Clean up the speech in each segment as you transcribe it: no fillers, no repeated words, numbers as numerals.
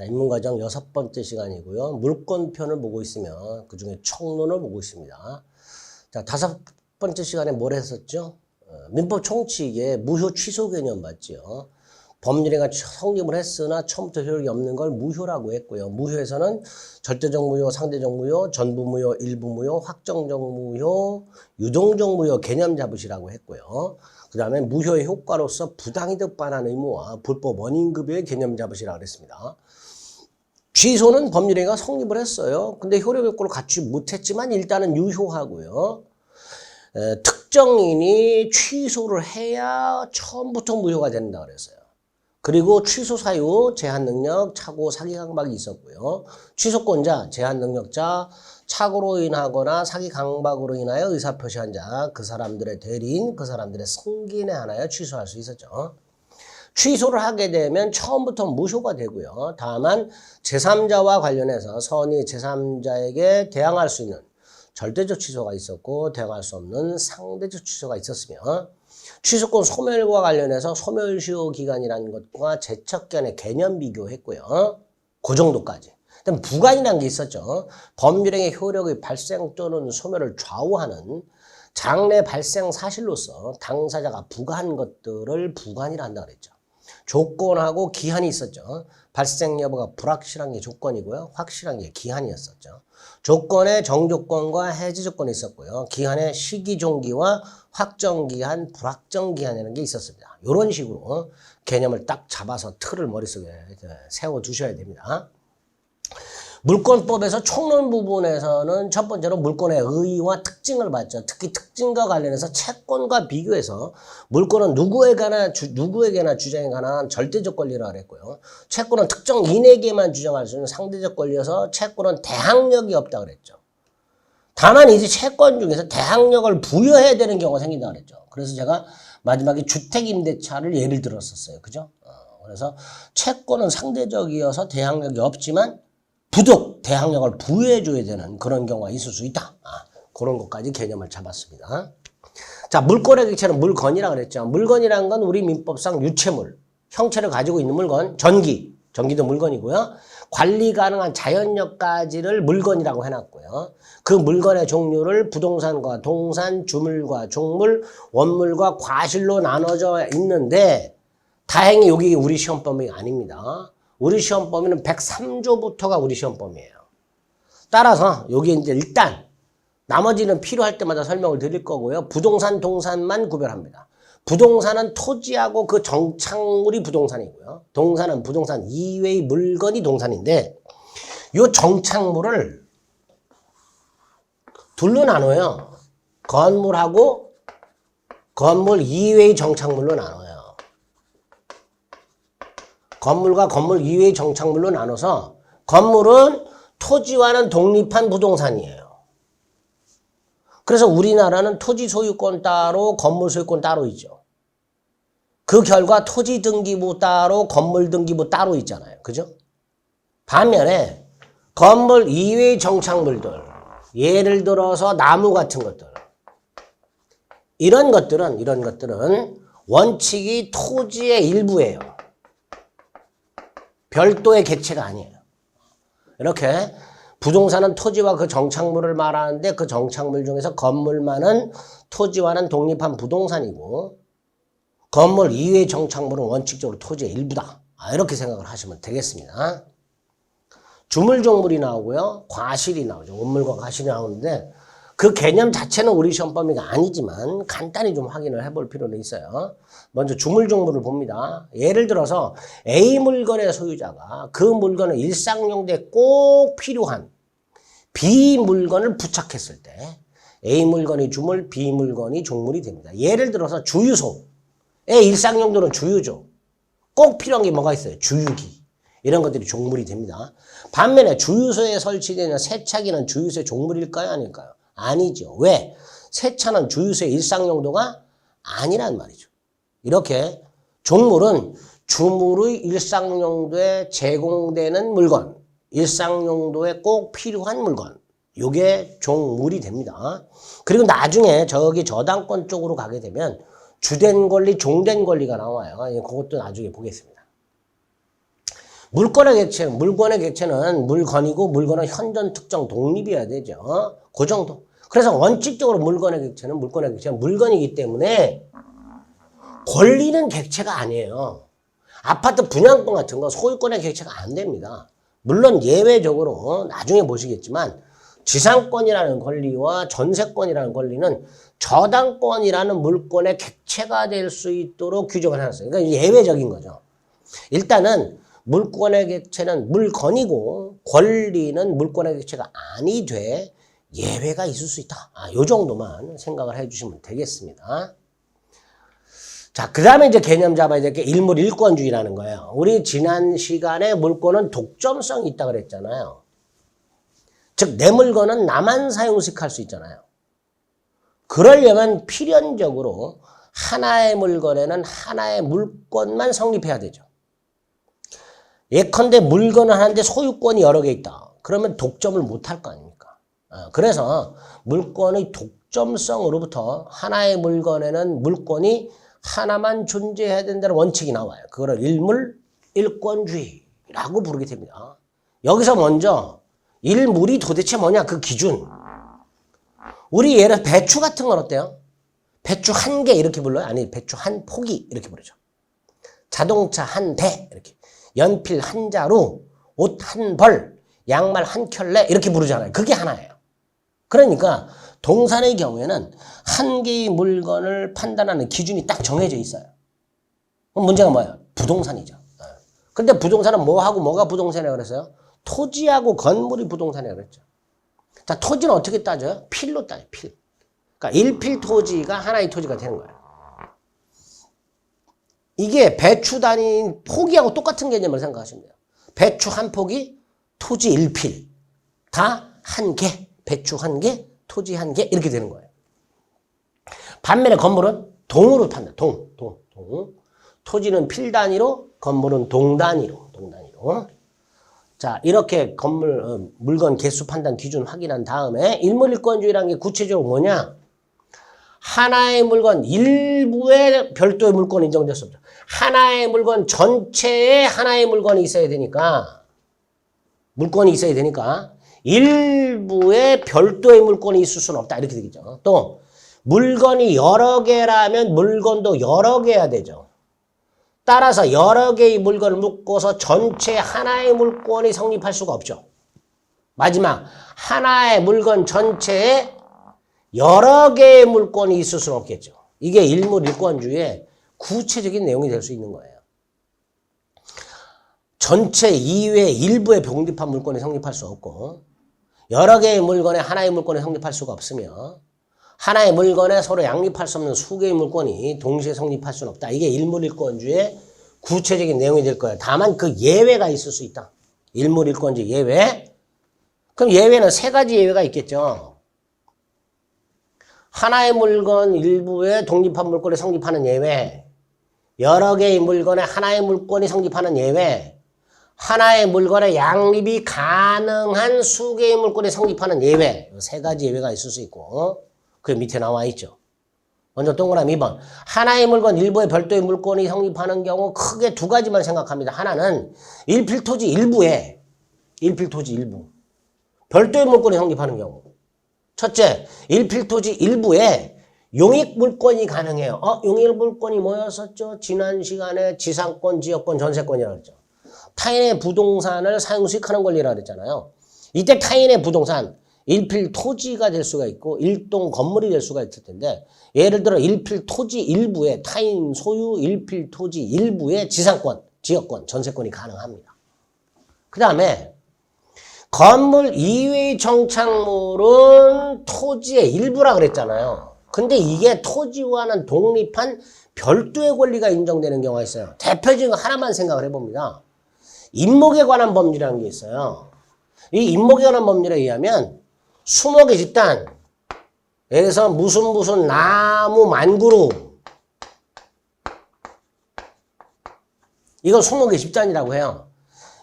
자, 인문과정 6번째 시간이고요. 물권편을 보고 있으면 그중에 총론을 보고 있습니다. 자, 5번째 시간에 뭘 했었죠? 민법 총칙에 무효 취소 개념 맞죠? 법률행위가 성립을 했으나 처음부터 효력이 없는 걸 무효라고 했고요. 무효에서는 절대적 무효, 상대적 무효, 전부 무효, 일부 무효, 확정적 무효, 유동적 무효 개념 잡으시라고 했고요. 그 다음에 무효의 효과로서 부당이득 반환 의무와 불법 원인급여의 개념 잡으시라고 그랬습니다. 취소는 법률행위가 성립을 했어요. 근데 효력 요건을 갖추지 못했지만 일단은 유효하고요. 특정인이 취소를 해야 처음부터 무효가 된다 그랬어요. 그리고 취소 사유, 제한 능력, 착오, 사기 강박이 있었고요. 취소권자, 제한 능력자, 착오로 인하거나 사기 강박으로 인하여 의사표시한 자, 그 사람들의 대리인, 그 사람들의 승기인에 한하여 취소할 수 있었죠. 취소를 하게 되면 처음부터 무효가 되고요. 다만 제3자와 관련해서 선의 제3자에게 대항할 수 있는 절대적 취소가 있었고 대항할 수 없는 상대적 취소가 있었으며 취소권 소멸과 관련해서 소멸시효 기간이라는 것과 제척기간의 개념 비교했고요. 그 정도까지. 그다음 부관이라는 게 있었죠. 법률행위 효력의 발생 또는 소멸을 좌우하는 장래 발생 사실로서 당사자가 부과한 것들을 부관이라 한다 그랬죠. 조건하고 기한이 있었죠. 발생 여부가 불확실한 게 조건이고요. 확실한 게 기한이었었죠. 조건에 정조건과 해지 조건이 있었고요. 기한에 시기종기와 확정기한, 불확정기한이라는 게 있었습니다. 이런 식으로 개념을 딱 잡아서 틀을 머릿속에 세워두셔야 됩니다. 물권법에서 총론 부분에서는 첫 번째로 물권의 의의와 특징을 봤죠. 특히 특징과 관련해서 채권과 비교해서 물권은 누구에게나 주장에 관한 절대적 권리라고 했고요. 채권은 특정인에게만 주장할 수 있는 상대적 권리여서 채권은 대항력이 없다고 그랬죠. 다만 이제 채권 중에서 대항력을 부여해야 되는 경우가 생긴다고 그랬죠. 그래서 제가 마지막에 주택임대차를 예를 들었었어요. 그죠? 그래서 채권은 상대적이어서 대항력이 없지만 부득 대항력을 부여해줘야 되는 그런 경우가 있을 수 있다. 그런 것까지 개념을 잡았습니다. 자, 물권의 객체는 물건이라고 그랬죠. 물건이라는 건 우리 민법상 유체물, 형체를 가지고 있는 물건, 전기도 물건이고요. 관리 가능한 자연력까지를 물건이라고 해놨고요. 그 물건의 종류를 부동산과 동산, 주물과 종물, 원물과 과실로 나눠져 있는데 다행히 여기 우리 시험 범위 아닙니다. 우리 시험 범위는 103조부터가 우리 시험 범위예요. 따라서 여기 이제 일단 나머지는 필요할 때마다 설명을 드릴 거고요. 부동산, 동산만 구별합니다. 부동산은 토지하고 그 정착물이 부동산이고요. 동산은 부동산 이외의 물건이 동산인데 이 정착물을 둘로 나눠요. 건물하고 건물 이외의 정착물로 나눠요. 건물과 건물 이외의 정착물로 나눠서 건물은 토지와는 독립한 부동산이에요. 그래서 우리나라는 토지 소유권 따로 건물 소유권 따로 있죠. 그 결과 토지 등기부 따로 건물 등기부 따로 있잖아요. 그죠? 반면에 건물 이외의 정착물들 예를 들어서 나무 같은 것들 이런 것들은 원칙이 토지의 일부예요. 별도의 객체가 아니에요. 이렇게 부동산은 토지와 그 정착물을 말하는데 그 정착물 중에서 건물만은 토지와는 독립한 부동산이고 건물 이외의 정착물은 원칙적으로 토지의 일부다. 이렇게 생각을 하시면 되겠습니다. 주물종물이 나오고요. 과실이 나오죠. 원물과 과실이 나오는데 그 개념 자체는 우리 시험 범위가 아니지만 간단히 좀 확인을 해볼 필요는 있어요. 먼저 주물종물을 봅니다. 예를 들어서 A 물건의 소유자가 그 물건을 일상용도에 꼭 필요한 B 물건을 부착했을 때 A 물건이 주물, B 물건이 종물이 됩니다. 예를 들어서 주유소의 일상용도는 주유죠. 꼭 필요한 게 뭐가 있어요? 주유기. 이런 것들이 종물이 됩니다. 반면에 주유소에 설치되는 세차기는 주유소의 종물일까요? 아닐까요? 아니죠. 왜? 세차는 주유소의 일상용도가 아니란 말이죠. 이렇게 종물은 주물의 일상용도에 제공되는 물건, 일상용도에 꼭 필요한 물건, 이게 종물이 됩니다. 그리고 나중에 저기 저당권 쪽으로 가게 되면 주된 권리, 종된 권리가 나와요. 그것도 나중에 보겠습니다. 물권의 객체는 물건이고 물건은 현존 특정 독립이어야 되죠. 그 정도. 그래서 원칙적으로 물권의 객체는 물건이기 때문에 권리는 객체가 아니에요. 아파트 분양권 같은 거 소유권의 객체가 안 됩니다. 물론 예외적으로 나중에 보시겠지만 지상권이라는 권리와 전세권이라는 권리는 저당권이라는 물권의 객체가 될 수 있도록 규정을 해놨어요. 그러니까 예외적인 거죠. 일단은 물권의 객체는 물건이고 권리는 물권의 객체가 아니 돼 예외가 있을 수 있다. 요 정도만 생각을 해주시면 되겠습니다. 자, 그 다음에 이제 개념 잡아야 될 게 일물일권주의라는 거예요. 우리 지난 시간에 물권은 독점성이 있다 그랬잖아요. 즉, 내 물건은 나만 사용식할 수 있잖아요. 그러려면 필연적으로 하나의 물건에는 하나의 물권만 성립해야 되죠. 예컨대 물건을 하는데 소유권이 여러 개 있다. 그러면 독점을 못할 거 아닙니까? 그래서 물권의 독점성으로부터 하나의 물건에는 물권이 하나만 존재해야 된다는 원칙이 나와요. 그거를 일물일권주의라고 부르게 됩니다. 여기서 먼저 일물이 도대체 뭐냐 그 기준. 우리 예를 배추 같은 건 어때요? 배추 한 개 이렇게 불러요? 아니 배추 한 포기 이렇게 부르죠. 자동차 한 대 이렇게. 연필 한 자루, 옷 한 벌, 양말 한 켤레 이렇게 부르잖아요. 그게 하나예요. 그러니까 동산의 경우에는 한 개의 물건을 판단하는 기준이 딱 정해져 있어요. 그럼 문제가 뭐예요? 부동산이죠. 근데 부동산은 뭐하고 뭐가 부동산이라고 그랬어요? 토지하고 건물이 부동산이라고 그랬죠. 자, 토지는 어떻게 따져요? 필로 따져요. 필. 그러니까 일필 토지가 하나의 토지가 되는 거예요. 이게 배추 단위 포기하고 똑같은 개념을 생각하시면 돼요. 배추 한 포기, 토지 1필. 다 한 개. 배추 한 개, 토지 한 개. 이렇게 되는 거예요. 반면에 건물은 동으로 판다. 동. 토지는 필 단위로, 건물은 동 단위로. 자, 이렇게 물건 개수 판단 기준 확인한 다음에 일물일권주의라는 게 구체적으로 뭐냐? 하나의 물건 일부의 별도의 물건이 인정될 수 없죠. 하나의 물건 전체에 하나의 물건이 있어야 되니까 일부의 별도의 물건이 있을 수는 없다. 이렇게 되겠죠. 또 물건이 여러 개라면 물건도 여러 개야 되죠. 따라서 여러 개의 물건을 묶어서 전체 하나의 물건이 성립할 수가 없죠. 마지막 하나의 물건 전체에 여러 개의 물건이 있을 수는 없겠죠. 이게 일물일권주의의 구체적인 내용이 될 수 있는 거예요. 전체 이외의 일부의 독립한 물건이 성립할 수 없고 여러 개의 물건에 하나의 물건이 성립할 수가 없으며 하나의 물건에 서로 양립할 수 없는 수개의 물건이 동시에 성립할 수는 없다. 이게 일물일권주의의 구체적인 내용이 될 거예요. 다만 그 예외가 있을 수 있다. 일물일권주의 예외. 그럼 예외는 세 가지 예외가 있겠죠. 하나의 물건 일부의 독립한 물건이 성립하는 예외, 여러 개의 물건에 하나의 물건이 성립하는 예외, 하나의 물건에 양립이 가능한 수개의 물건이 성립하는 예외. 세 가지 예외가 있을 수 있고 그 밑에 나와 있죠. 먼저 동그라미 2번. 하나의 물건 일부의 별도의 물건이 성립하는 경우 크게 두 가지만 생각합니다. 하나는 일필토지 일부 별도의 물건이 성립하는 경우. 첫째, 일필토지 일부에 용익물권이 가능해요. 용익물권이 뭐였었죠? 지난 시간에 지상권, 지역권, 전세권이라고 했죠. 타인의 부동산을 사용수익하는 권리라고 했잖아요. 이때 타인의 부동산, 일필토지가 될 수가 있고 일동 건물이 될 수가 있을 텐데 예를 들어 일필토지 일부에 타인 소유 일필토지 일부에 지상권, 지역권, 전세권이 가능합니다. 그 다음에 건물 이외의 정착물은 토지의 일부라 그랬잖아요. 근데 이게 토지와는 독립한 별도의 권리가 인정되는 경우가 있어요. 대표적인 거 하나만 생각을 해봅니다. 임목에 관한 법률이라는 게 있어요. 이 임목에 관한 법률에 의하면 수목의 집단, 여기서 무슨 나무 만그루, 이건 수목의 집단이라고 해요.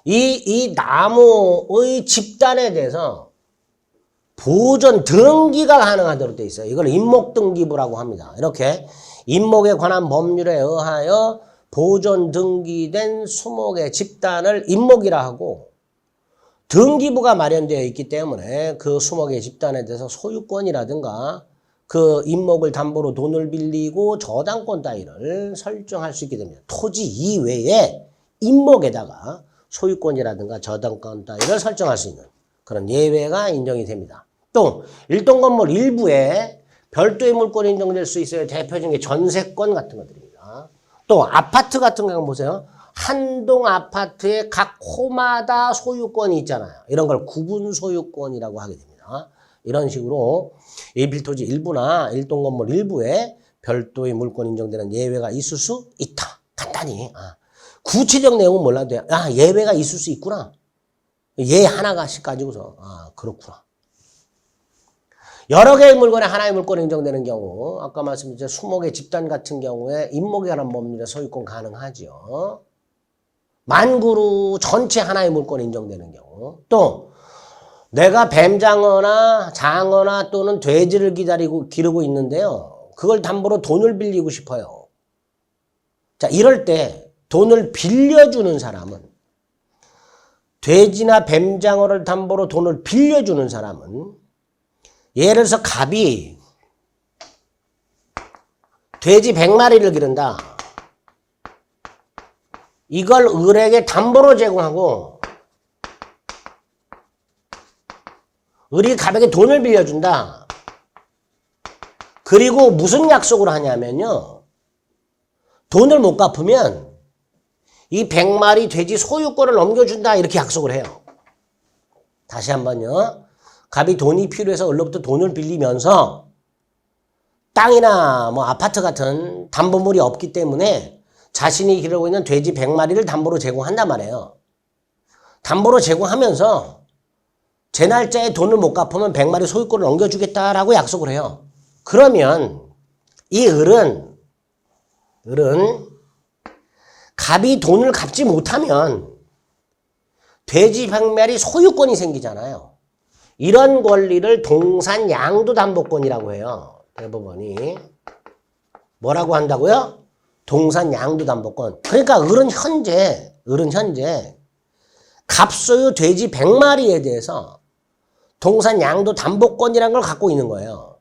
이 나무의 집단에 대해서 보존 등기가 가능하도록 되어 있어요. 이걸 임목등기부라고 합니다. 이렇게 임목에 관한 법률에 의하여 보존 등기된 수목의 집단을 임목이라 하고 등기부가 마련되어 있기 때문에 그 수목의 집단에 대해서 소유권이라든가 그 임목을 담보로 돈을 빌리고 저당권 따위를 설정할 수 있게 됩니다. 토지 이외에 임목에다가 소유권이라든가 저당권 따위를 설정할 수 있는 그런 예외가 인정이 됩니다. 또 일동 건물 일부에 별도의 물권이 인정될 수 있어요. 대표적인 게 전세권 같은 것들입니다. 또 아파트 같은 경우 보세요. 한 동 아파트에 각 호마다 소유권이 있잖아요. 이런 걸 구분 소유권이라고 하게 됩니다. 이런 식으로 일필토지 일부나 일동 건물 일부에 별도의 물권 인정되는 예외가 있을 수 있다. 간단히. 구체적 내용은 몰라도 돼요. 예외가 있을 수 있구나. 예 하나씩 가지고서 그렇구나. 여러 개의 물건에 하나의 물권이 인정되는 경우 아까 말씀드린 수목의 집단 같은 경우에 임목에 관한 법률에 소유권 가능하죠. 만그루 전체 하나의 물권이 인정되는 경우 또 내가 뱀장어나 장어나 또는 돼지를 기르고 있는데요. 그걸 담보로 돈을 빌리고 싶어요. 자, 이럴 때 돈을 빌려주는 사람은 돼지나 뱀장어를 담보로 돈을 빌려주는 사람은 예를 들어서 갑이 돼지 100마리를 기른다. 이걸 을에게 담보로 제공하고 을이 갑에게 돈을 빌려준다. 그리고 무슨 약속을 하냐면요. 돈을 못 갚으면 이 100마리 돼지 소유권을 넘겨준다. 이렇게 약속을 해요. 다시 한번요. 갑이 돈이 필요해서 을로부터 돈을 빌리면서 땅이나 뭐 아파트 같은 담보물이 없기 때문에 자신이 기르고 있는 돼지 100마리를 담보로 제공한단 말이에요. 담보로 제공하면서 제 날짜에 돈을 못 갚으면 100마리 소유권을 넘겨주겠다라고 약속을 해요. 그러면 이 을은 갑이 돈을 갚지 못하면 돼지 100마리 소유권이 생기잖아요. 이런 권리를 동산 양도담보권이라고 해요. 대법원이. 뭐라고 한다고요? 동산 양도담보권. 그러니까 을은 현재 갑소유 돼지 100마리에 대해서 동산 양도담보권이라는 걸 갖고 있는 거예요.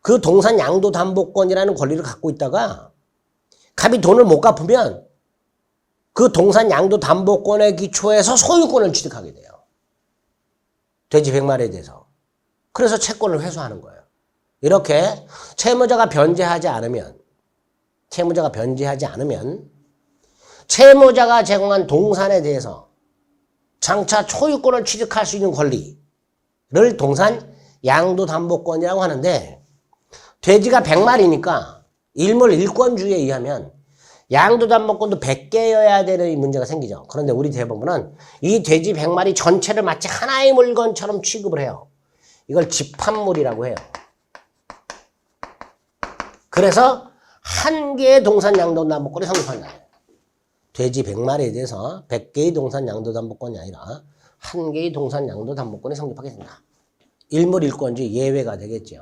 그 동산 양도담보권이라는 권리를 갖고 있다가 갑이 돈을 못 갚으면 그 동산 양도담보권의 기초에서 소유권을 취득하게 돼요. 돼지 100마리에 대해서. 그래서 채권을 회수하는 거예요. 이렇게 채무자가 변제하지 않으면 채무자가 제공한 동산에 대해서 장차 소유권을 취득할 수 있는 권리를 동산 양도담보권이라고 하는데 돼지가 100마리니까 일몰일권주의에 의하면 양도담보권도 100개여야 되는 문제가 생기죠. 그런데 우리 대법원은 이 돼지 100마리 전체를 마치 하나의 물건처럼 취급을 해요. 이걸 집합물이라고 해요. 그래서 한 개의 동산 양도담보권이 성립한다. 돼지 100마리에 대해서 100개의 동산 양도담보권이 아니라 한 개의 동산 양도담보권이 성립하게 된다. 일몰일권주의 예외가 되겠죠.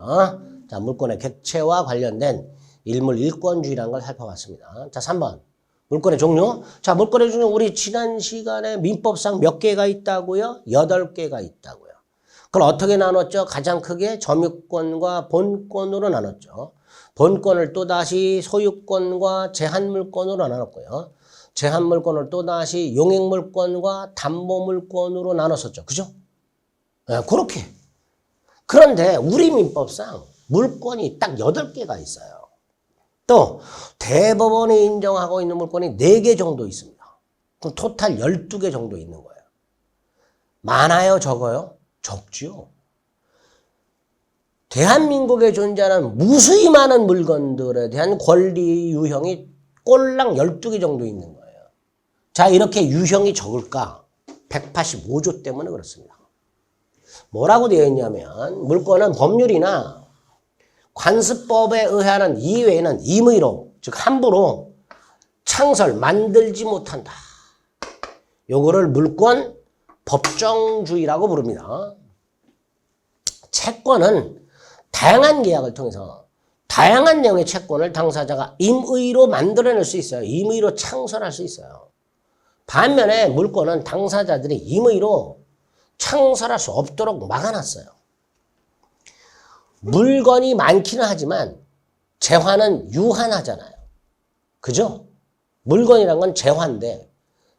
자, 물권의 객체와 관련된 일몰일권주의라는 걸 살펴봤습니다. 자, 3번. 물권의 종류. 자, 물권의 종류 우리 지난 시간에 민법상 몇 개가 있다고요? 8개가 있다고요. 그걸 어떻게 나눴죠? 가장 크게 점유권과 본권으로 나눴죠. 본권을 또다시 소유권과 제한물권으로 나눴고요. 제한물권을 또다시 용익물권과 담보물권으로 나눴었죠. 그죠? 네, 그렇게. 그런데 우리 민법상 물권이 딱 8개가 있어요. 또 대법원이 인정하고 있는 물권이 4개 정도 있습니다. 그럼 토탈 12개 정도 있는 거예요. 많아요? 적어요? 적지요. 대한민국에 존재하는 무수히 많은 물건들에 대한 권리 유형이 꼴랑 12개 정도 있는 거예요. 자, 이렇게 유형이 적을까? 185조 때문에 그렇습니다. 뭐라고 되어 있냐면 물권은 법률이나 관습법에 의하는 이외에는 임의로, 즉 함부로 창설, 만들지 못한다. 요거를 물권 법정주의라고 부릅니다. 채권은 다양한 계약을 통해서 다양한 내용의 채권을 당사자가 임의로 만들어낼 수 있어요. 임의로 창설할 수 있어요. 반면에 물권은 당사자들이 임의로 창설할 수 없도록 막아놨어요. 물건이 많기는 하지만 재화는 유한하잖아요. 그죠? 물건이란 건 재화인데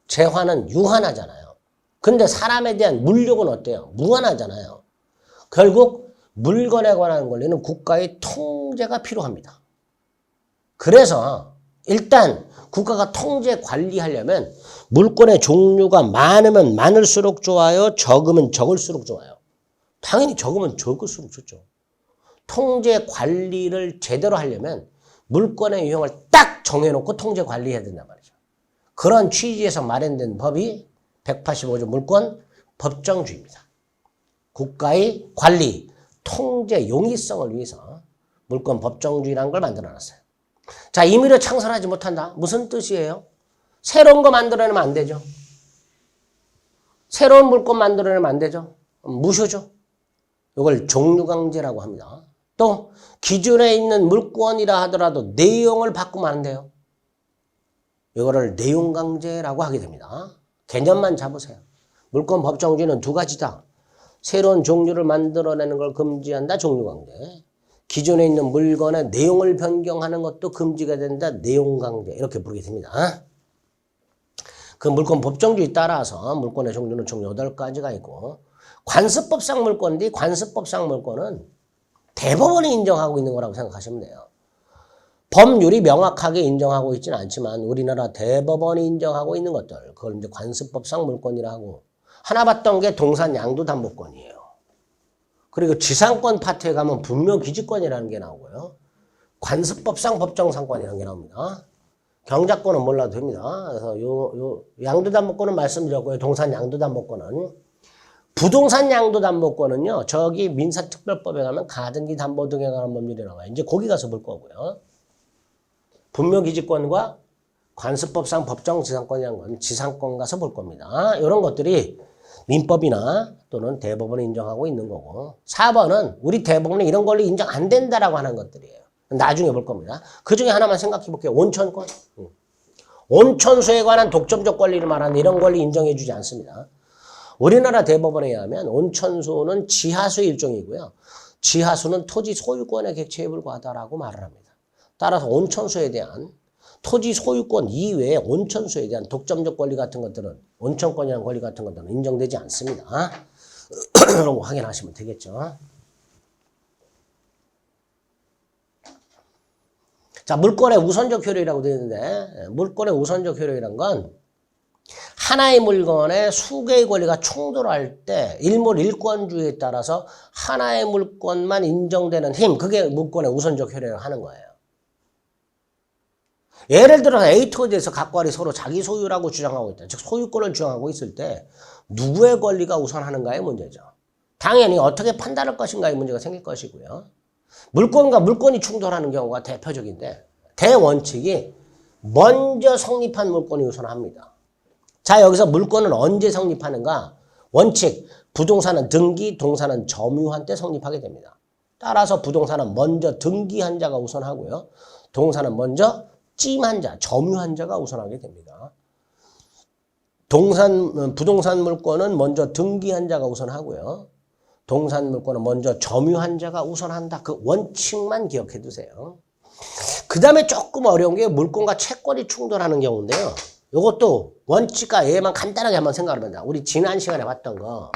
재화는 유한하잖아요. 근데 사람에 대한 물욕은 어때요? 무한하잖아요. 결국 물건에 관한 권리는 국가의 통제가 필요합니다. 그래서 일단 국가가 통제 관리하려면 물권의 종류가 많으면 많을수록 좋아요? 적으면 적을수록 좋아요? 당연히 적으면 적을수록 좋죠. 통제 관리를 제대로 하려면 물권의 유형을 딱 정해놓고 통제 관리해야 된단 말이죠. 그런 취지에서 마련된 법이 185조 물권 법정주의입니다. 국가의 관리, 통제 용이성을 위해서 물권 법정주의라는 걸 만들어놨어요. 자, 임의로 창설하지 못한다. 무슨 뜻이에요? 새로운 거 만들어내면 안 되죠. 새로운 물권 만들어내면 안 되죠. 무효죠. 이걸 종류강제라고 합니다. 또 기존에 있는 물권이라 하더라도 내용을 바꾸면 안 돼요. 이거를 내용강제라고 하게 됩니다. 개념만 잡으세요. 물권 법정주의는 두 가지다. 새로운 종류를 만들어내는 걸 금지한다. 종류강제. 기존에 있는 물건의 내용을 변경하는 것도 금지가 된다. 내용강제. 이렇게 부르게 됩니다. 그 물권 법정주의 따라서 물권의 종류는 총 8가지가 있고 관습법상 물권인데 관습법상 물권은 대법원이 인정하고 있는 거라고 생각하시면 돼요. 법률이 명확하게 인정하고 있지는 않지만 우리나라 대법원이 인정하고 있는 것들 그걸 이제 관습법상 물권이라 하고 하나 봤던 게 동산 양도담보권이에요. 그리고 지상권 파트에 가면 분묘기지권이라는 게 나오고요. 관습법상 법정상권이라는 게 나옵니다. 경작권은 몰라도 됩니다. 그래서 요 양도담보권은 말씀드렸고요. 동산 양도담보권은 부동산 양도담보권은요. 저기 민사특별법에 가면 가등기 담보 등에 관한 법률이 나와요. 이제 거기 가서 볼 거고요. 분묘기지권과 관습법상 법정지상권이라는 건 지상권 가서 볼 겁니다. 이런 것들이 민법이나 또는 대법원이 인정하고 있는 거고 4번은 우리 대법원이 이런 권리 인정 안 된다라고 하는 것들이에요. 나중에 볼 겁니다. 그 중에 하나만 생각해 볼게요. 온천권. 온천수에 관한 독점적 권리를 말하는 이런 권리 인정해 주지 않습니다. 우리나라 대법원에 의하면 온천수는 지하수의 일종이고요. 지하수는 토지 소유권의 객체에 불과하다라고 말을 합니다. 따라서 온천수에 대한 토지 소유권 이외에 온천수에 대한 독점적 권리 같은 것들은 온천권이라는 권리 같은 것들은 인정되지 않습니다. 이런 거 확인하시면 되겠죠. 자, 물권의 우선적 효력이라고 되어 있는데 물권의 우선적 효력이란 건 하나의 물건에 수개의 권리가 충돌할 때 일몰일권주의에 따라서 하나의 물권만 인정되는 힘 그게 물권의 우선적 효력을 하는 거예요. 예를 들어서 A토지에서 각 관이 서로 자기 소유라고 주장하고 있다. 즉 소유권을 주장하고 있을 때 누구의 권리가 우선하는가의 문제죠. 당연히 어떻게 판단할 것인가의 문제가 생길 것이고요. 물권과 물권이 충돌하는 경우가 대표적인데 대원칙이 먼저 성립한 물권이 우선합니다. 자, 여기서 물권은 언제 성립하는가? 원칙, 부동산은 등기, 동산은 점유한 때 성립하게 됩니다. 따라서 부동산은 먼저 등기한 자가 우선하고요. 동산은 먼저 찜한 자, 점유한 자가 우선하게 됩니다. 부동산 물권은 먼저 등기한 자가 우선하고요. 동산 물권은 먼저 점유한 자가 우선한다. 그 원칙만 기억해 두세요. 그 다음에 조금 어려운 게 물권과 채권이 충돌하는 경우인데요. 이것도 원칙과 예만 간단하게 한번 생각해봅니다. 우리 지난 시간에 봤던 거.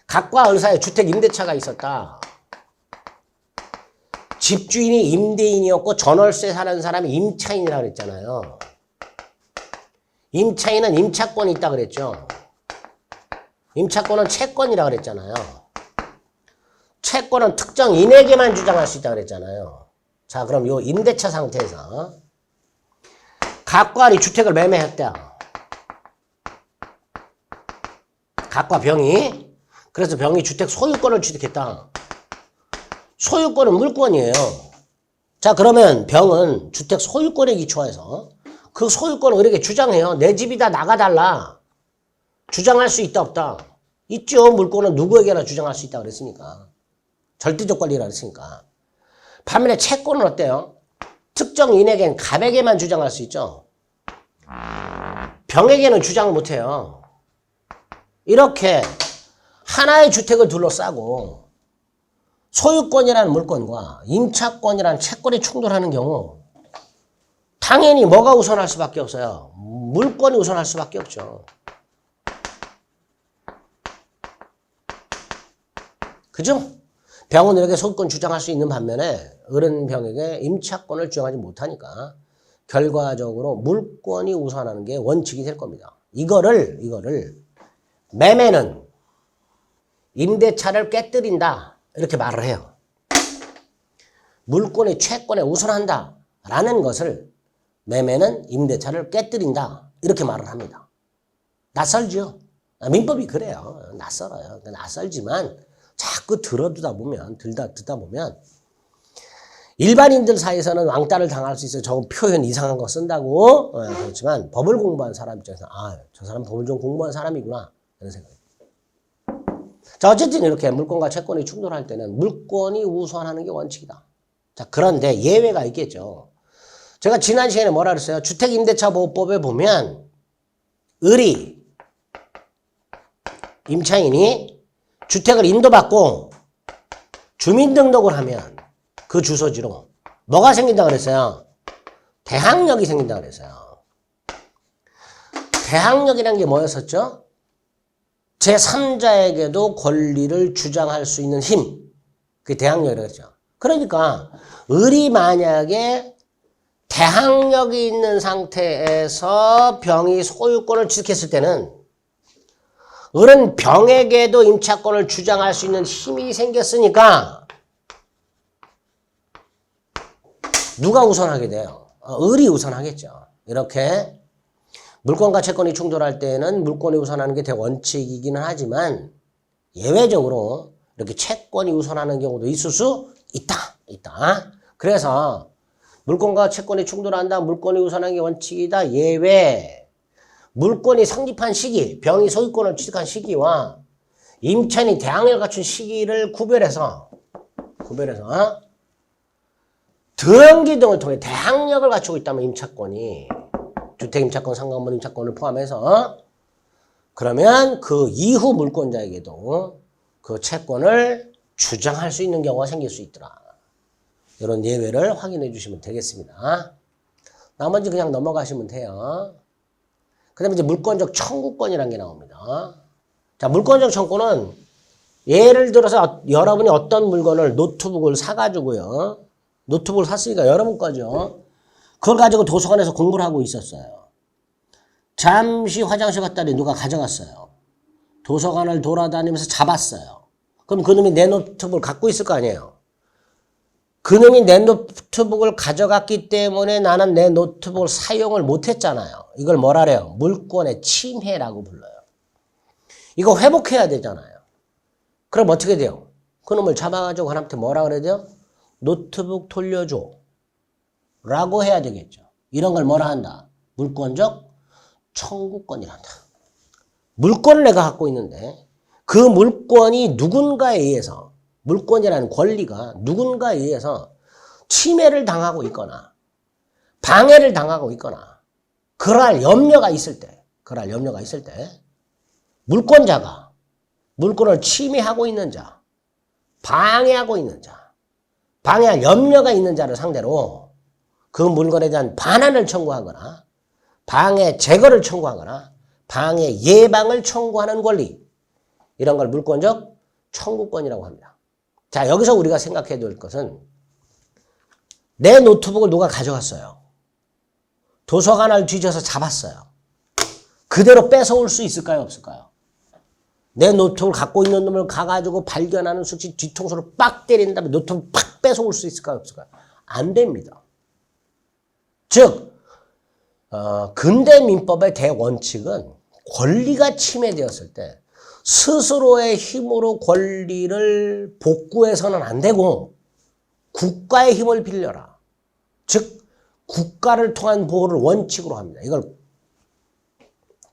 각과 을사에 주택 임대차가 있었다. 집주인이 임대인이었고 전월세 사는 사람이 임차인이라고 그랬잖아요. 임차인은 임차권이 있다 그랬죠. 임차권은 채권이라고 그랬잖아요. 채권은 특정인에게만 주장할 수 있다 그랬잖아요. 자, 그럼 이 임대차 상태에서 각과 을이 주택을 매매했다. 각과 병이. 그래서 병이 주택 소유권을 취득했다. 소유권은 물권이에요. 자, 그러면 병은 주택 소유권에 기초해서 그 소유권을 이렇게 주장해요. 내 집이다 나가달라. 주장할 수 있다 없다? 있죠. 물권은 누구에게나 주장할 수 있다 그랬으니까. 절대적 권리라 그랬으니까. 반면에 채권은 어때요? 특정 인에겐 갑에게만 주장할 수 있죠. 병에게는 주장을 못해요. 이렇게 하나의 주택을 둘러싸고 소유권이라는 물건과 임차권이라는 채권이 충돌하는 경우 당연히 뭐가 우선할 수밖에 없어요? 물건이 우선할 수밖에 없죠. 그죠? 병은 이렇게 소유권 주장할 수 있는 반면에 어른 병에게 임차권을 주장하지 못하니까 결과적으로 물건이 우선하는 게 원칙이 될 겁니다. 이거를 매매는 임대차를 깨뜨린다 이렇게 말을 해요. 물건이 채권에 우선한다 라는 것을 매매는 임대차를 깨뜨린다 이렇게 말을 합니다. 낯설죠? 민법이 그래요. 낯설어요. 낯설지만 자꾸 듣다 보면 일반인들 사이에서는 왕따를 당할 수 있어요. 저 표현 이상한 거 쓴다고. 그렇지만 법을 공부한 사람 입장에서 저 사람 법을 좀 공부한 사람이구나 이런 생각이. 자, 어쨌든 이렇게 물건과 채권이 충돌할 때는 물건이 우선하는 게 원칙이다. 자, 그런데 예외가 있겠죠. 제가 지난 시간에 뭐라 그랬어요? 주택임대차보호법에 보면 임차인이 주택을 인도받고 주민등록을 하면 그 주소지로 뭐가 생긴다고 그랬어요? 대항력이 생긴다고 그랬어요. 대항력이라는 게 뭐였었죠? 제3자에게도 권리를 주장할 수 있는 힘. 그게 대항력이라고 했죠. 그러니까 만약에 대항력이 있는 상태에서 병이 소유권을 취득했을 때는 을은 병에게도 임차권을 주장할 수 있는 힘이 생겼으니까 누가 우선하게 돼요? 을이 우선하겠죠. 이렇게 물건과 채권이 충돌할 때는 물건이 우선하는 게 대원칙이기는 하지만 예외적으로 이렇게 채권이 우선하는 경우도 있을 수 있다. 그래서 물건과 채권이 충돌한다. 물건이 우선하는 게 원칙이다. 예외. 물건이 성립한 시기, 병이 소유권을 취득한 시기와 임차인이 대항력을 갖춘 시기를 구별해서 등기 등을 통해 대항력을 갖추고 있다면 임차권이 주택임차권, 상가건물 임차권을 포함해서 그러면 그 이후 물권자에게도 그 채권을 주장할 수 있는 경우가 생길 수 있더라. 이런 예외를 확인해 주시면 되겠습니다. 나머지 그냥 넘어가시면 돼요. 그 다음에 이제 물권적 청구권이라는 게 나옵니다. 자, 물권적 청구는 예를 들어서 여러분이 어떤 물건을 노트북을 사가지고요. 노트북을 샀으니까 여러분 거죠. 그걸 가지고 도서관에서 공부를 하고 있었어요. 잠시 화장실 갔다니 누가 가져갔어요. 도서관을 돌아다니면서 잡았어요. 그럼 그놈이 내 노트북을 갖고 있을 거 아니에요. 그놈이 내 노트북을 가져갔기 때문에 나는 내 노트북을 사용을 못했잖아요. 이걸 뭐라 그래요? 물권의 침해라고 불러요. 이거 회복해야 되잖아요. 그럼 어떻게 돼요? 그놈을 잡아가지고 하나한테 뭐라 그래야 돼요? 노트북 돌려줘 라고 해야 되겠죠. 이런 걸 뭐라 한다? 물권적 청구권이란다. 물권을 내가 갖고 있는데 그 물권이 누군가에 의해서 물권이라는 권리가 누군가에 의해서 침해를 당하고 있거나 방해를 당하고 있거나 그럴 염려가 있을 때 물권자가 물권을 침해하고 있는 자, 방해하고 있는 자, 방해할 염려가 있는 자를 상대로 그 물건에 대한 반환을 청구하거나 방해 제거를 청구하거나 방해 예방을 청구하는 권리, 이런 걸 물권적 청구권이라고 합니다. 자, 여기서 우리가 생각해야 될 것은 내 노트북을 누가 가져갔어요. 도서관을 뒤져서 잡았어요. 그대로 뺏어올 수 있을까요? 없을까요? 내 노트북을 갖고 있는 놈을 가가지고 발견하는 즉시 뒤통수를 빡 때린 다음에 노트북을 팍 뺏어올 수 있을까요? 없을까요? 안 됩니다. 즉 근대 민법의 대원칙은 권리가 침해되었을 때 스스로의 힘으로 권리를 복구해서는 안 되고 국가의 힘을 빌려라. 즉 국가를 통한 보호를 원칙으로 합니다. 이걸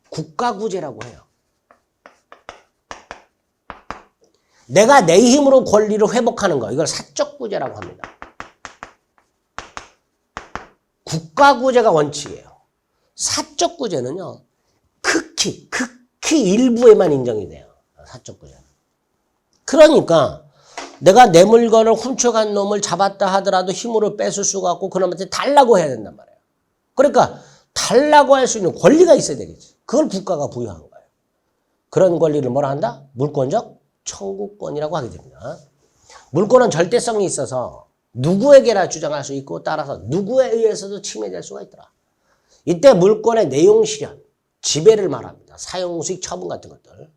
국가구제라고 해요. 내가 내 힘으로 권리를 회복하는 거, 이걸 사적구제라고 합니다. 국가구제가 원칙이에요. 사적구제는요. 극히 일부에만 인정이 돼요. 사적구제는. 그러니까 내가 내 물건을 훔쳐간 놈을 잡았다 하더라도 힘으로 뺏을 수가 없고 그놈한테 달라고 해야 된단 말이에요. 그러니까 달라고 할 수 있는 권리가 있어야 되겠지. 그걸 국가가 부여한 거예요. 그런 권리를 뭐라 한다? 물권적 청구권이라고 하게 됩니다. 물권은 절대성이 있어서 누구에게나 주장할 수 있고 따라서 누구에 의해서도 침해될 수가 있더라. 이때 물권의 내용 실현, 지배를 말합니다. 사용, 수익, 처분 같은 것들.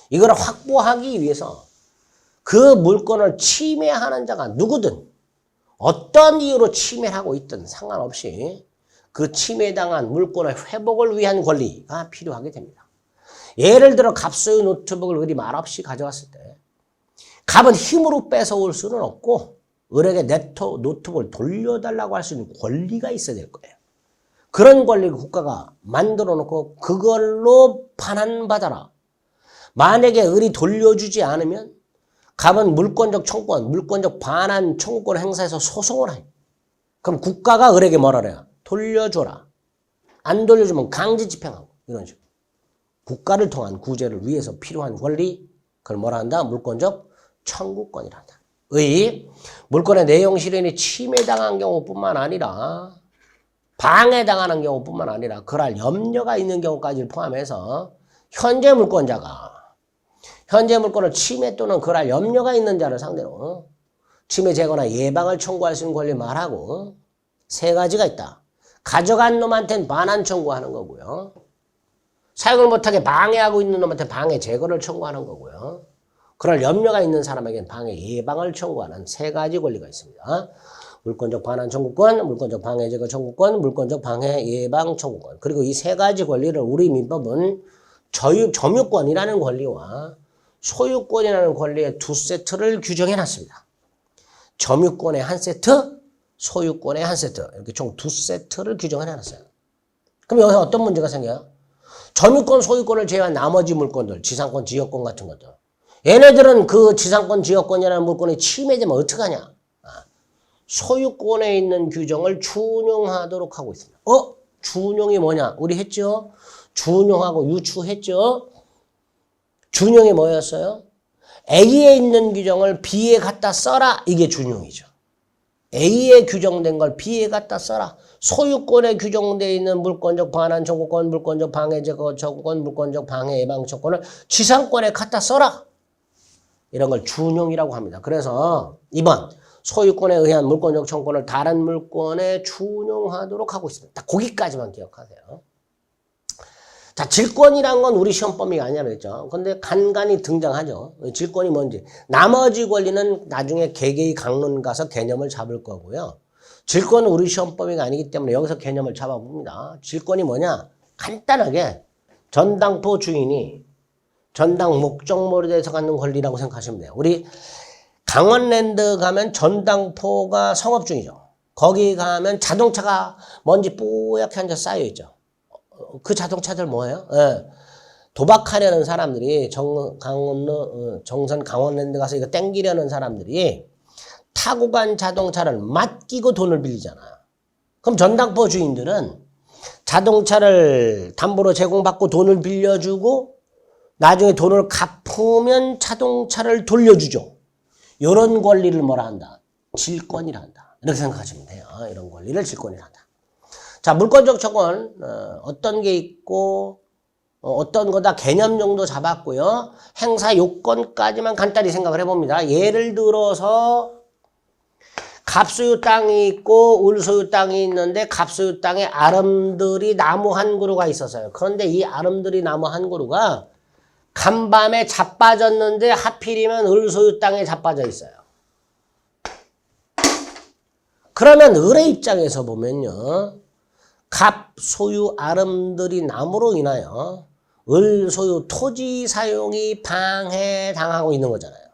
이걸 확보하기 위해서 그 물권을 침해하는 자가 누구든 어떤 이유로 침해를 하고 있든 상관없이 그 침해당한 물권의 회복을 위한 권리가 필요하게 됩니다. 예를 들어 갑소유 노트북을 을이 말없이 가져왔을 때 갑은 힘으로 뺏어올 수는 없고 을에게 노트북을 돌려달라고 할 수 있는 권리가 있어야 될 거예요. 그런 권리를 국가가 만들어 놓고 그걸로 반환받아라. 만약에 을이 돌려주지 않으면 갑은 물권적 청구권, 물권적 반환 청구권을 행사해서 소송을 해요. 그럼 국가가 을에게 뭐라 그래요? 돌려줘라. 안 돌려주면 강제 집행하고 이런 식으로. 국가를 통한 구제를 위해서 필요한 권리, 그걸 뭐라 한다? 물권적 청구권이라 한다. 물권의 내용 실현이 침해당한 경우뿐만 아니라 방해당하는 경우뿐만 아니라 그럴 염려가 있는 경우까지 포함해서 현재 물권자가 현재 물권을 침해 또는 그럴 염려가 있는 자를 상대로 침해 제거나 예방을 청구할 수 있는 권리 말하고 세 가지가 있다. 가져간 놈한테는 반환 청구하는 거고요. 사용을 못하게 방해하고 있는 놈한테 방해 제거를 청구하는 거고요. 그럴 염려가 있는 사람에게는 방해 예방을 청구하는 세 가지 권리가 있습니다. 물권적 반환 청구권, 물권적 방해 제거 청구권, 물권적 방해 예방 청구권. 그리고 이 세 가지 권리를 우리 민법은 점유권이라는 권리와 소유권이라는 권리의 두 세트를 규정해 놨습니다. 점유권의 한 세트, 소유권의 한 세트. 이렇게 총 두 세트를 규정해 놨어요. 그럼 여기서 어떤 문제가 생겨요? 점유권, 소유권을 제외한 나머지 물권들, 지상권, 지역권 같은 것들. 얘네들은 그 지상권, 지역권이라는 물권이 침해되면 어떡하냐? 소유권에 있는 규정을 준용하도록 하고 있습니다. 준용이 뭐냐? 우리 했죠? 준용하고 유추했죠? 준용이 뭐였어요? A에 있는 규정을 B에 갖다 써라. 이게 준용이죠. A에 규정된 걸 B에 갖다 써라. 소유권에 규정되어 있는 물권적 반환 청구권, 물권적 방해 제거 청구권, 물권적 방해 예방 청구권을 지상권에 갖다 써라. 이런 걸 준용이라고 합니다. 그래서 2번 소유권에 의한 물권적 청구권을 다른 물권에 준용하도록 하고 있습니다. 거기까지만 기억하세요. 자, 질권이란 건 우리 시험 범위가 아니라 그랬죠. 근데 간간히 등장하죠. 질권이 뭔지. 나머지 권리는 나중에 개개의 강론 가서 개념을 잡을 거고요. 질권은 우리 시험 범위가 아니기 때문에 여기서 개념을 잡아봅니다. 질권이 뭐냐? 간단하게 전당포 주인이 전당 목적물에 대해서 갖는 권리라고 생각하시면 돼요. 우리 강원랜드 가면 전당포가 성업 중이죠. 거기 가면 자동차가 먼지 뽀얗게 앉아 쌓여있죠. 그 자동차들 뭐예요? 도박하려는 사람들이 정선 강원랜드 가서 이거 땡기려는 사람들이 타고 간 자동차를 맡기고 돈을 빌리잖아요. 그럼 전당포 주인들은 자동차를 담보로 제공받고 돈을 빌려주고 나중에 돈을 갚으면 자동차를 돌려주죠. 이런 권리를 뭐라 한다? 질권이라 한다. 이렇게 생각하시면 돼요. 이런 권리를 질권이라 한다. 자, 물권적 청구권 어떤 게 있고 어떤 거다 개념 정도 잡았고요. 행사 요건까지만 간단히 생각을 해봅니다. 예를 들어서 갑소유 땅이 있고 을소유 땅이 있는데 갑소유 땅에 아름드리 나무 한 그루가 있었어요. 그런데 이 아름드리 나무 한 그루가 간밤에 자빠졌는데 하필이면 을소유 땅에 자빠져 있어요. 그러면 을의 입장에서 보면요. 갑 소유 아름드리 나무로 인하여 을 소유 토지 사용이 방해당하고 있는 거잖아요.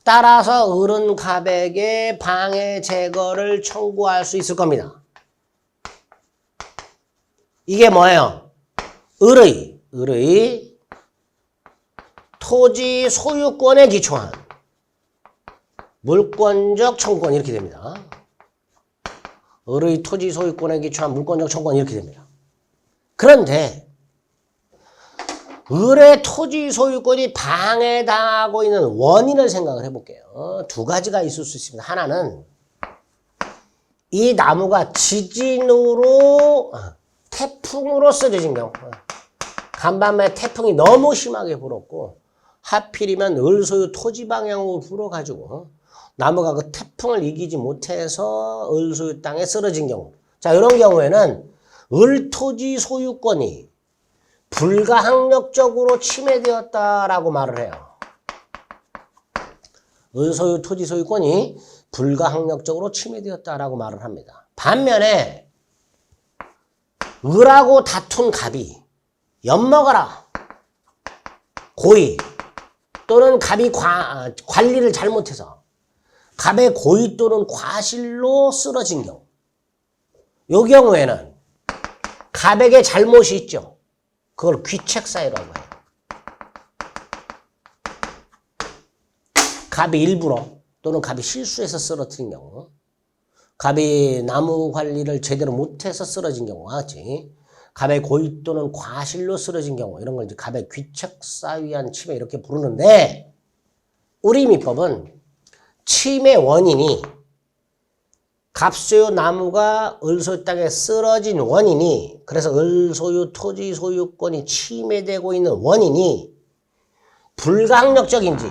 따라서 을은 갑에게 방해 제거를 청구할 수 있을 겁니다. 이게 뭐예요? 을의 토지 소유권에 기초한 물권적 청구권 이렇게 됩니다. 을의 토지 소유권에 기초한 물권적 청구권 이렇게 됩니다. 그런데 을의 토지 소유권이 방해당하고 있는 원인을 생각을 해볼게요. 두 가지가 있을 수 있습니다. 하나는 이 나무가 지진으로 태풍으로 쓰러진 경우, 간밤에 태풍이 너무 심하게 불었고 하필이면 을 소유 토지 방향으로 불어가지고 나무가 그 태풍을 이기지 못해서 을 소유 땅에 쓰러진 경우, 자 이런 경우에는 을 토지 소유권이 불가항력적으로 침해되었다라고 말을 해요. 을 소유 토지 소유권이 불가항력적으로 침해되었다라고 말을 합니다. 반면에 을하고 다툰 갑이 엿먹어라, 고의 또는 갑이 관리를 잘못해서 갑의 고의 또는 과실로 쓰러진 경우, 이 경우에는 갑에게 잘못이 있죠. 그걸 귀책사유라고 해요. 갑이 일부러 또는 갑이 실수해서 쓰러뜨린 경우, 갑이 나무 관리를 제대로 못해서 쓰러진 경우와 같이 갑의 고의 또는 과실로 쓰러진 경우, 이런 걸 이제 갑의 귀책사유한 침해 이렇게 부르는데, 우리 민법은 침해 원인이 갑소유 나무가 을소유 땅에 쓰러진 원인이, 그래서 을소유 토지 소유권이 침해되고 있는 원인이 불가항력적인지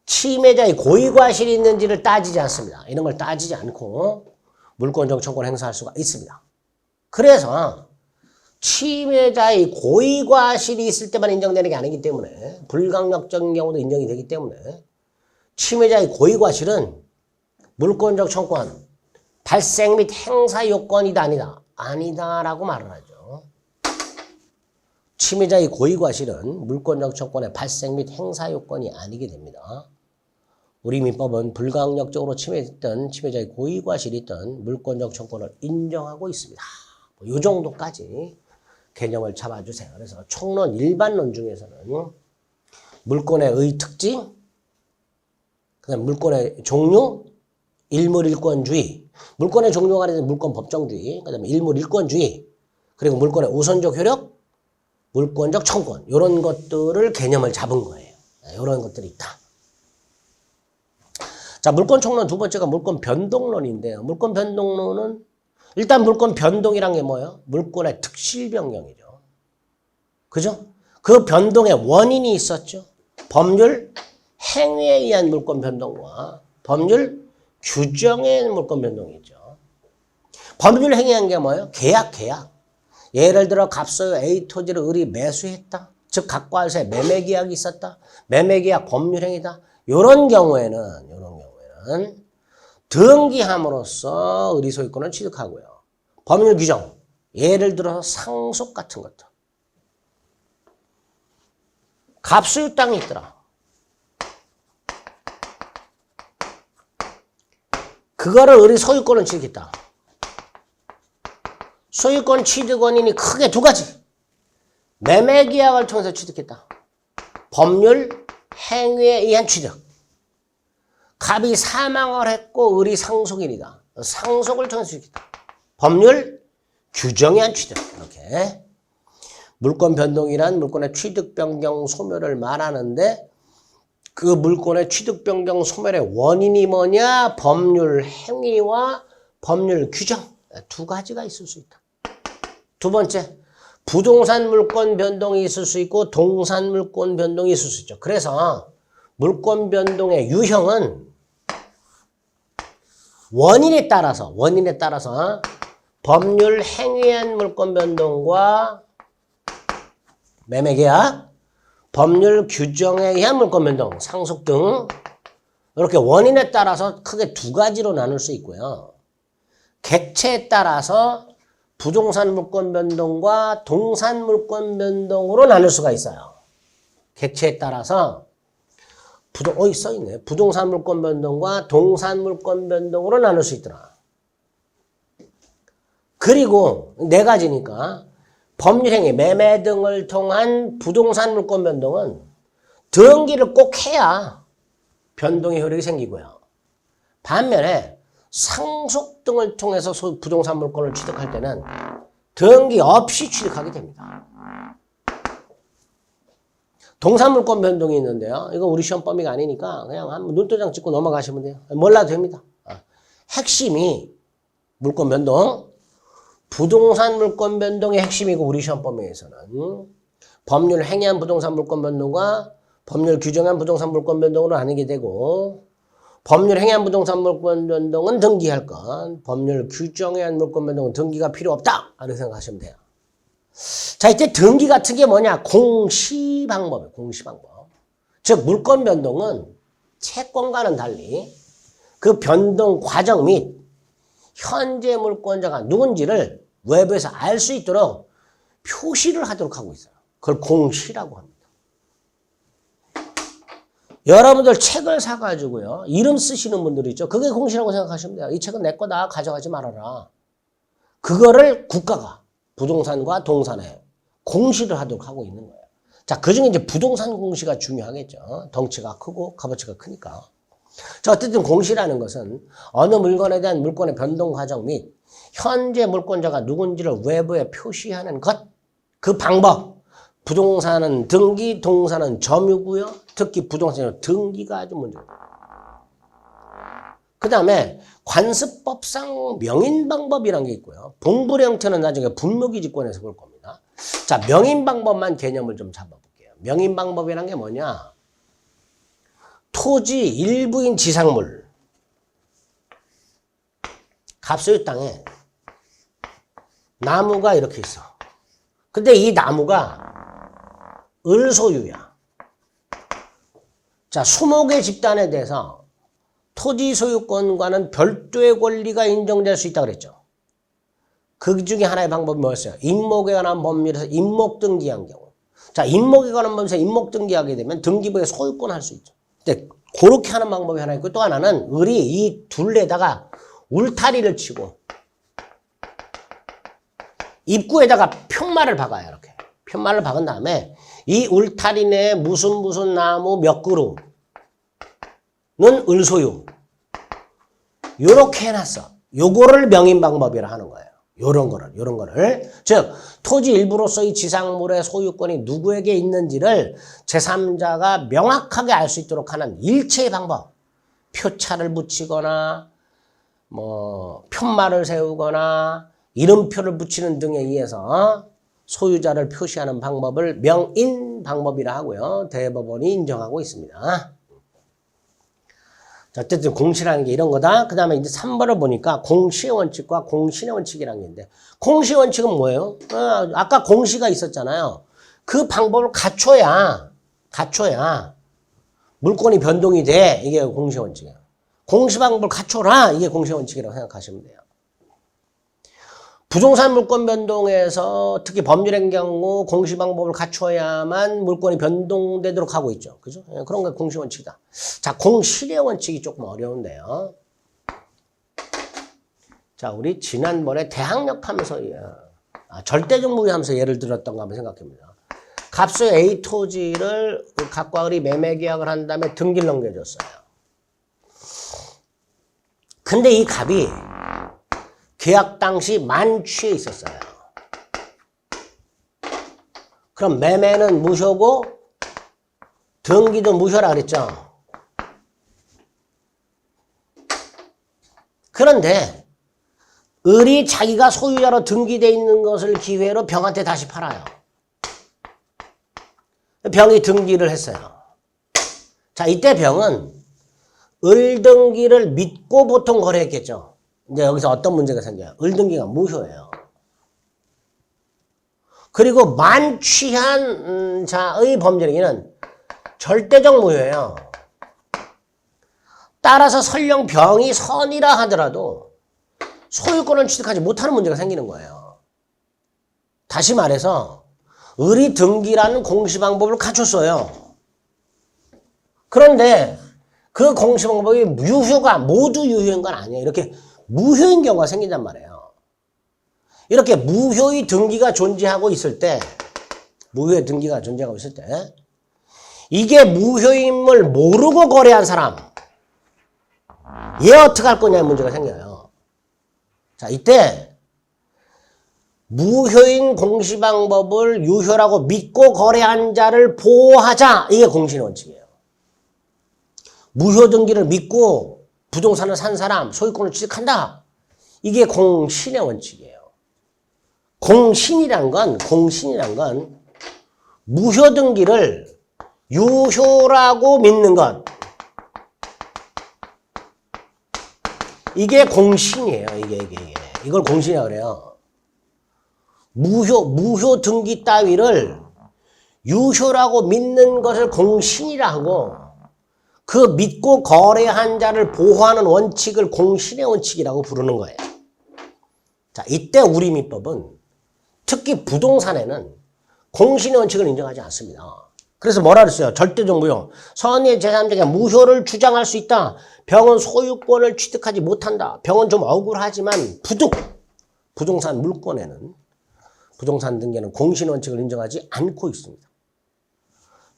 침해자의 고의과실이 있는지를 따지지 않습니다. 이런 걸 따지지 않고 물권적 청구를 행사할 수가 있습니다. 그래서 침해자의 고의과실이 있을 때만 인정되는 게 아니기 때문에, 불가항력적인 경우도 인정이 되기 때문에 침해자의 고의과실은 물권적 청구권 발생 및 행사 요건이다 아니다라고 말을 하죠. 침해자의 고의과실은 물권적 청구권의 발생 및 행사 요건이 아니게 됩니다. 우리 민법은 불가항력적으로 침해했던 침해자의 고의과실이 있던 물권적 청구권을 인정하고 있습니다. 이 정도까지 개념을 잡아주세요. 그래서 총론 일반론 중에서는 물권의 의 특징, 그다음 물권의 종류, 일물일권주의, 물권의 종류가 아니라 물권 법정주의, 그다음에 일물일권주의, 그리고 물권의 우선적 효력, 물권적 청구권, 이런 것들을 개념을 잡은 거예요. 이런 것들이 있다. 자, 물권 총론 두 번째가 물권 변동론인데요. 물권 변동론은 일단 물권 변동이란 게 뭐예요? 물권의 특실 변경이죠. 그죠? 그 변동의 원인이 있었죠. 법률 행위에 의한 물권 변동과 법률 규정에 의한 물권 변동이 있죠. 법률 행위한 게 뭐예요? 계약. 예를 들어 갑소유 A 토지를 을이 매수했다. 즉 각과할세 매매 계약이 있었다. 매매 계약 법률 행위다. 이런 경우에는 등기함으로써 을이 소유권을 취득하고요. 법률 규정, 예를 들어서 상속 같은 것도. 갑소유 땅이 있더라. 그거를 을이 소유권을 취득했다. 소유권 취득 원인이 크게 두 가지. 매매 계약을 통해서 취득했다. 법률 행위에 의한 취득. 갑이 사망을 했고 을이 상속인이다. 상속을 통해서 취득했다. 법률 규정에 의한 취득. 이렇게 물권 변동이란 물권의 취득 변경 소멸을 말하는데, 그 물권의 취득 변경 소멸의 원인이 뭐냐? 법률 행위와 법률 규정, 두 가지가 있을 수 있다. 두 번째, 부동산 물권 변동이 있을 수 있고 동산 물권 변동이 있을 수 있죠. 그래서 물권 변동의 유형은 원인에 따라서 법률 행위에 의한 물권 변동과 매매 계약, 법률 규정에 의한 물권 변동, 상속 등 이렇게 원인에 따라서 크게 두 가지로 나눌 수 있고요. 객체에 따라서 부동산 물권 변동과 동산 물권 변동으로 나눌 수가 있어요. 객체에 따라서 써있네. 부동산 물권 변동과 동산 물권 변동으로 나눌 수 있더라. 그리고 네 가지니까 법률행위, 매매 등을 통한 부동산 물권 변동은 등기를 꼭 해야 변동의 효력이 생기고요. 반면에 상속 취득 등을 통해서 부동산 물건을 취득할 때는 등기 없이 취득하게 됩니다. 동산물권 변동이 있는데요. 이거 우리 시험 범위가 아니니까 그냥 한번 눈도장 찍고 넘어가시면 돼요. 몰라도 됩니다. 핵심이 물권 변동, 부동산 물권 변동의 핵심이고 우리 시험 범위에서는 법률 행위한 부동산 물권 변동과 법률 규정한 부동산 물권 변동으로 나뉘게 되고 법률 행위한 부동산 물권 변동은 등기할 것, 법률 규정한 물권 변동은 등기가 필요 없다. 이렇게 생각하시면 돼요. 자, 이때 등기 같은 게 뭐냐? 공시 방법이에요. 공시 방법. 즉 물권 변동은 채권과는 달리 그 변동 과정 및 현재 물권자가 누군지를 외부에서 알 수 있도록 표시를 하도록 하고 있어요. 그걸 공시라고 합니다. 여러분들 책을 사가지고요. 이름 쓰시는 분들이 있죠. 그게 공시라고 생각하시면 돼요. 이 책은 내 거다. 가져가지 말아라. 그거를 국가가 부동산과 동산에 공시를 하도록 하고 있는 거예요. 자, 그중에 이제 부동산 공시가 중요하겠죠. 덩치가 크고 값어치가 크니까. 자, 어쨌든 공시라는 것은 어느 물건에 대한 물권의 변동 과정 및 현재 물권자가 누군지를 외부에 표시하는 것, 그 방법. 부동산은 등기, 동산은 점유고요. 특히 부동산은 등기가 아주 문제예요. 그 다음에 관습법상 명인방법이라는 게 있고요. 분불의 형태는 나중에 분묘기지권에서 볼 겁니다. 자, 명인방법만 개념을 좀 잡아볼게요. 명인방법이라는 게 뭐냐? 토지 일부인 지상물, 갑소유 땅에 나무가 이렇게 있어. 근데 이 나무가 을소유야. 자, 20개 집단에 대해서 토지 소유권과는 별도의 권리가 인정될 수 있다고 그랬죠. 그 중에 하나의 방법이 뭐였어요? 임목에 관한 법률에서 임목 등기한 경우. 자, 임목에 관한 법률에서 임목 등기하게 되면 등기부에 소유권 할 수 있죠. 근데 그렇게 하는 방법이 하나 있고 또 하나는 을이 이 둘에다가 울타리를 치고 입구에다가 편말을 박아요. 이렇게. 편말을 박은 다음에 이 울타리 내에 무슨 나무 몇 그루는 을소유. 요렇게 해놨어. 요거를 명인방법이라 하는 거예요. 요런 거를. 즉, 토지 일부로서의 지상물의 소유권이 누구에게 있는지를 제3자가 명확하게 알 수 있도록 하는 일체의 방법. 표차를 붙이거나, 편말을 세우거나, 이름표를 붙이는 등에 의해서 소유자를 표시하는 방법을 명인 방법이라 하고요. 대법원이 인정하고 있습니다. 자, 어쨌든 공시라는 게 이런 거다. 그 다음에 이제 3번을 보니까 공시의 원칙과 공신의 원칙이라는 게 있는데 공시의 원칙은 뭐예요? 아까 공시가 있었잖아요. 그 방법을 갖춰야 물권이 변동이 돼. 이게 공시의 원칙이에요. 공시 방법을 갖춰라. 이게 공시의 원칙이라고 생각하시면 돼요. 부동산 물권 변동에서 특히 법률의 경우 공시 방법을 갖춰야만 물권이 변동되도록 하고 있죠. 그죠? 그런 게 공시 원칙이다. 자, 공실의 원칙이 조금 어려운데요. 자, 우리 지난번에 대항력 하면서, 절대적 무효 하면서 예를 들었던 거 한번 생각해봅니다. 갑소유 A 토지를 갑과 을이 매매 계약을 한 다음에 등기를 넘겨줬어요. 근데 이 갑이 계약 당시 만취해 있었어요. 그럼 매매는 무효고 등기도 무효라 그랬죠. 그런데 을이 자기가 소유자로 등기되어 있는 것을 기회로 병한테 다시 팔아요. 병이 등기를 했어요. 자, 이때 병은 을 등기를 믿고 보통 거래했겠죠. 이제 여기서 어떤 문제가 생겨요? 을 등기가 무효예요. 그리고 만취한 자의 법률행위는 절대적 무효예요. 따라서 설령 병이 선이라 하더라도 소유권을 취득하지 못하는 문제가 생기는 거예요. 다시 말해서 을이 등기라는 공시방법을 갖췄어요. 그런데 그 공시방법이 모두 유효인 건 아니에요. 이렇게 무효인 경우가 생긴단 말이에요. 이렇게 무효의 등기가 존재하고 있을 때, 이게 무효임을 모르고 거래한 사람, 얘 어떻게 할 거냐는 문제가 생겨요. 자, 이때 무효인 공시방법을 유효라고 믿고 거래한 자를 보호하자. 이게 공신의 원칙이에요. 무효 등기를 믿고 부동산을 산 사람, 소유권을 취득한다. 이게 공신의 원칙이에요. 공신이란 건 무효 등기를 유효라고 믿는 것. 이게 공신이에요. 이걸 공신이라고 그래요. 무효 등기 따위를 유효라고 믿는 것을 공신이라 하고 그 믿고 거래한 자를 보호하는 원칙을 공신의 원칙이라고 부르는 거예요. 자, 이때 우리 민법은 특히 부동산에는 공신의 원칙을 인정하지 않습니다. 그래서 뭐라 그랬어요? 절대적 무효. 선의 제3자가 무효를 주장할 수 있다. 병은 소유권을 취득하지 못한다. 병은 좀 억울하지만 부동산 물권에는 부동산 등기에는 공신의 원칙을 인정하지 않고 있습니다.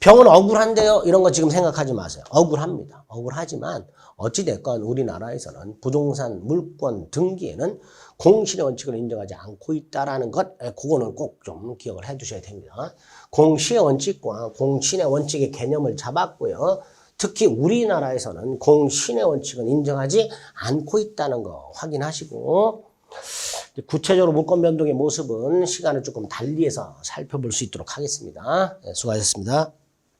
병은 억울한데요? 이런 거 지금 생각하지 마세요. 억울합니다. 억울하지만 어찌됐건 우리나라에서는 부동산 물권 등기에는 공신의 원칙을 인정하지 않고 있다라는 것, 그거는 꼭 좀 기억을 해 두셔야 됩니다. 공시의 원칙과 공신의 원칙의 개념을 잡았고요. 특히 우리나라에서는 공신의 원칙은 인정하지 않고 있다는 거 확인하시고 구체적으로 물권 변동의 모습은 시간을 조금 달리해서 살펴볼 수 있도록 하겠습니다. 수고하셨습니다.